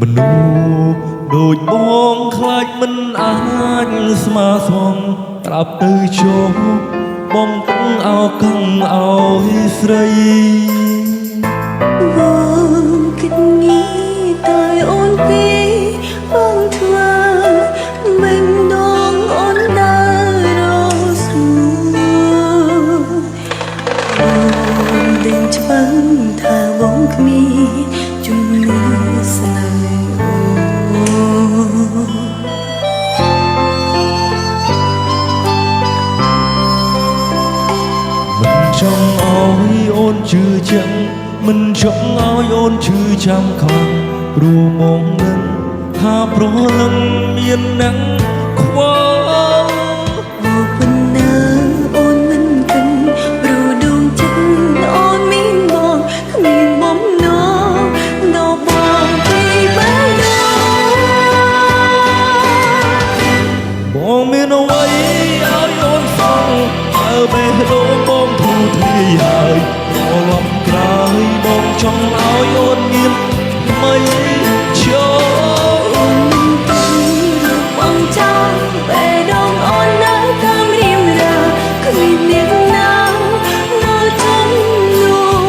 មនុស្សដូចបងខ្លាចមិនអាចស្មើស្មងត្រាប់ទៅជោបងទុំអោកឹងអោយស្រីបងគិតnghĩតែអូនពីបងធ្វើមិនដងអូនដើររស្រួលបងដឹងច្បាស់ថាបងគ្មានជំនឿស្នេហ៍ចង់ឲ្យអូនជឿជាក់មិនចង់ឲ្យអូនឈឺចាំខ្លាំងព្រោះមកនឹងថាប្រលឹងមាននឹងខ្វល់អូប៉ុណ្ណាអូនមិនគិនព្រោះដួងចិត្តអូនមានបងគ្មានបំណងដល់បងពីបែរបងមានអ្វីឲ្យអូនសងើបេះដូងបងធូរធ្លាយហើយរលំក្រោយបងចង់ឲ្យអូនមានមិនចូលអូនមិនទៅរូបបងចង់បេះដូងអូននៅតាមរៀមរាគ្មានអ្នកណាមកចំនួន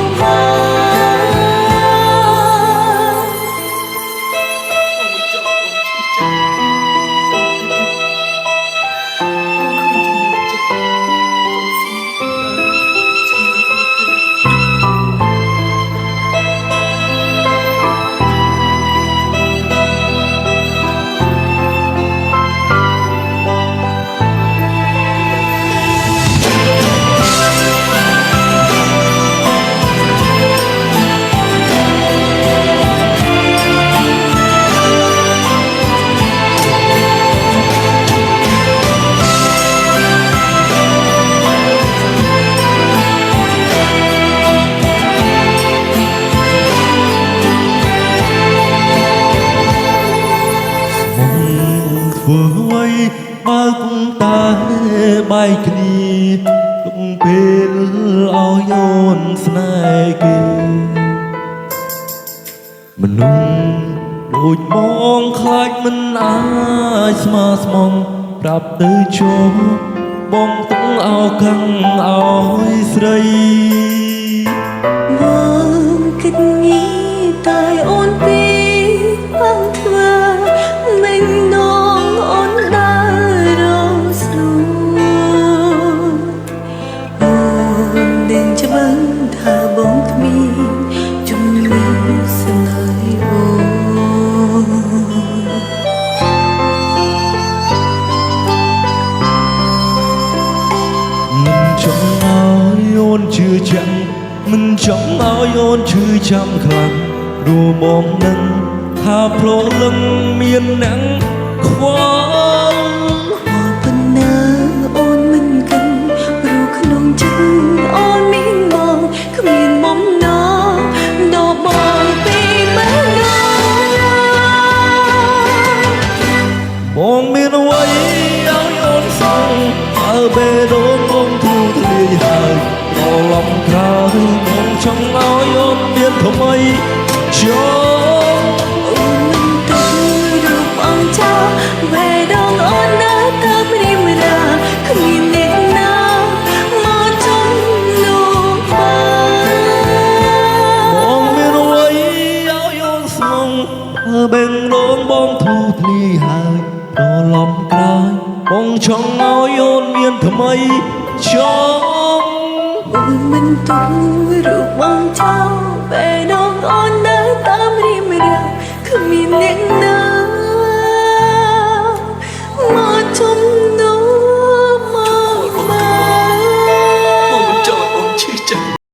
ធ្វើអ្វីបើគង់តែបែកគ្នាទុកពេលឲ្យអូនស្នេហ៍គេមនុស្សដូចបងខ្លាចមិនអាចស្មើស្មងប្រាប់ទៅជោបងទុកអោកឹងអោយស្រីបងគិតnghĩតែអូនពីបងធ្វើមិនដងអូនដើររស្រួលអូនដឹងច្បាស់ថាបងគ្មានជំនឿស្នេហ៍អូនមិនចង់ឲ្យអូនជឿជាក់មិនចង់ឲ្យអូនឈឺចាំខ្លាំងរួមបងនឹងថាប្រលឹងមាននឹងខ្វល់មកប៉ុណ្ណាអូនមិនគិនព្រោះក្នុងចិត្តអូនមានបងគ្មានបំណងដល់បងពីបែរបងមានអ្វីឲ្យអូនសងើបេះដូងបងធូរធ្លាយហើយរលំក្រោយបងចង់ឲ្យអូនមានថ្មីចូលអូនមិនទៅរូបអងចោលបេះដូងអូននៅតាមរៀមរាគ្មានអ្នកណាមកចំនួនបងមានអ្វីឲ្យអូនស្មងបេះដូងបងធូរធ្លាយហើយរលំក្រោយបងចង់ឲ្យអូនមានថ្មីចូលអូនមិនទុករូបបងចោលបេះដូងអូននៅតាមរៀមរាគ្មានអ្នក